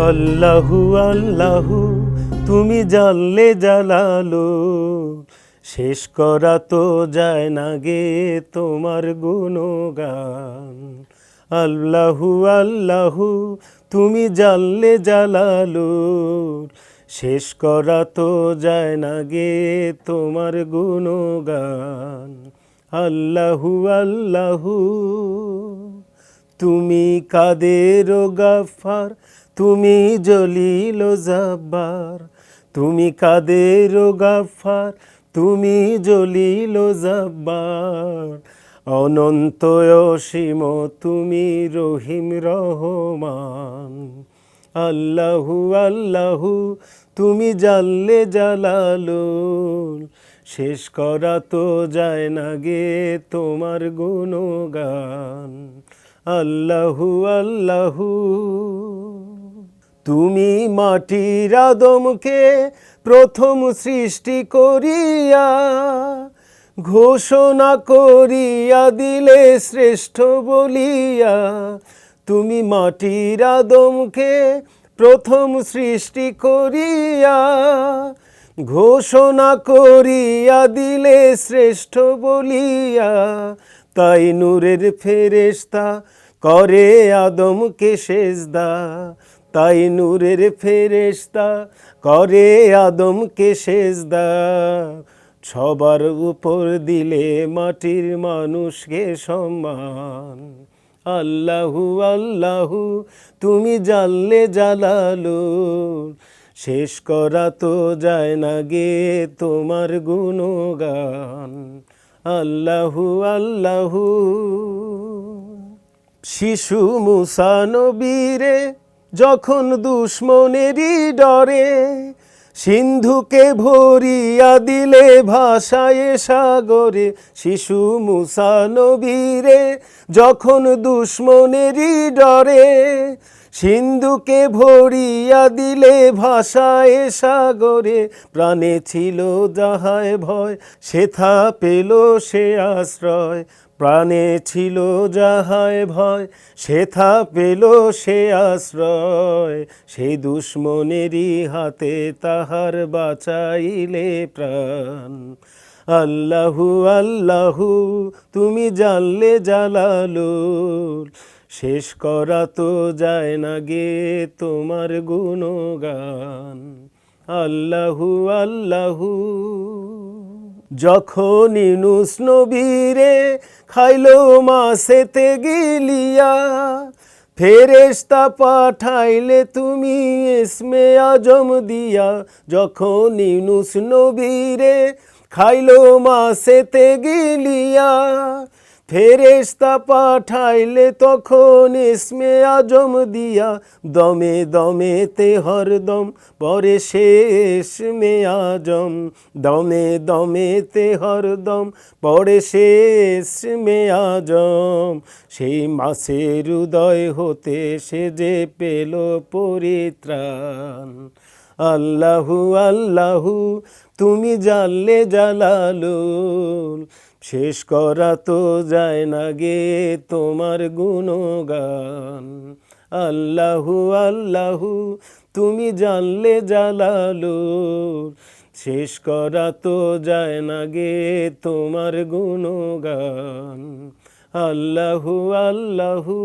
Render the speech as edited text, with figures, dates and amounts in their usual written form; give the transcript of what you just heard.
আল্লাহু আল্লাহু তুমি জানলে জালালো, শেষ করা তো যায় না গে তোমার গুণগান। আল্লাহু আল্লাহু তুমি জানলে জালালো, শেষ করা তো যায় না গে তোমার গুণগান। আল্লাহু আল্লাহু তুমি কাদের গাফফার, তুমি জলিল জাব্বার। তুমি কাদের গাফফার, তুমি জলিল জাব্বার। অনন্ত অসীম তুমি রহিম রহমান। আল্লাহু আল্লাহু তুমি জানলে জালালুল, শেষ করা তো যায় না গে তোমার গুণগান। আল্লাহু আল্লাহু তুমি মাটির আদমকে প্রথম সৃষ্টি করিয়া ঘোষণা করিয়া দিলে শ্রেষ্ঠ বলিয়া। তুমি মাটির আদমকে প্রথম সৃষ্টি করিয়া ঘোষণা করিয়া দিলে শ্রেষ্ঠ বলিয়া। তাই নূরের ফেরেশতা করে আদমকে সেজদা, তাই নূরের ফেরেশতা করে আদমকে সেজদা। সবার উপর দিলে মাটির মানুষকে সম্মান। আল্লাহু আল্লাহু তুমি জানলে জালালুল, শেষ করা তো যায় না গে তোমার গুণগান। আল্লাহু আল্লাহু শিশু মুসা নবীরে যখন দুশ্মনেরই ডরে সিন্ধুকে ভরিয়া দিলে ভাষায় সাগরে। শিশু মুসা নবীরে যখন দুশ্মনেরই ডরে সিন্ধুকে ভরিয়া দিলে ভাষায় সাগরে। প্রাণে ছিল যাহায় ভয় সেথা পেল সে আশ্রয়। প্রাণে ছিল যাহায় ভয় সেথা পেল সে আশ্রয়। সেই দুশ্মনেরই হাতে তাহার বাঁচাইলে প্রাণ। আল্লাহু আল্লাহু তুমি জানলে জালালুল, শেষ করা তো যায় না গে তোমার গুণগান। আল্লাহু আল্লাহু যখন ইউনূস নবীরে খাইলো মাছেতে গিলিয়া ফেরেশতা পাঠাইলে তুমি ইসমে আজম দিয়া। যখন ইউনূস নবীরে খাইলো মাছেতে গিলিয়া ফেরেশতা পাঠাইলে তখন ইসমে আজম দিয়া। দমে দমেতে হরদম পরে সে ইসমে আজম, দমে দমেতে হরদম পরে সে ইসমে আজম। সেই মাছের হৃদয় হতে সে যে পেল পরিত্রাণ। আল্লাহু আল্লাহু তুমি জানলে জালালুল, শেষ করা তো যায় না গে তোমার গুণগান। আল্লাহু আল্লাহু তুমি জানলে জালালুল, শেষ করা তো যায় না গে তোমার গুণগান। আল্লাহু আল্লাহু।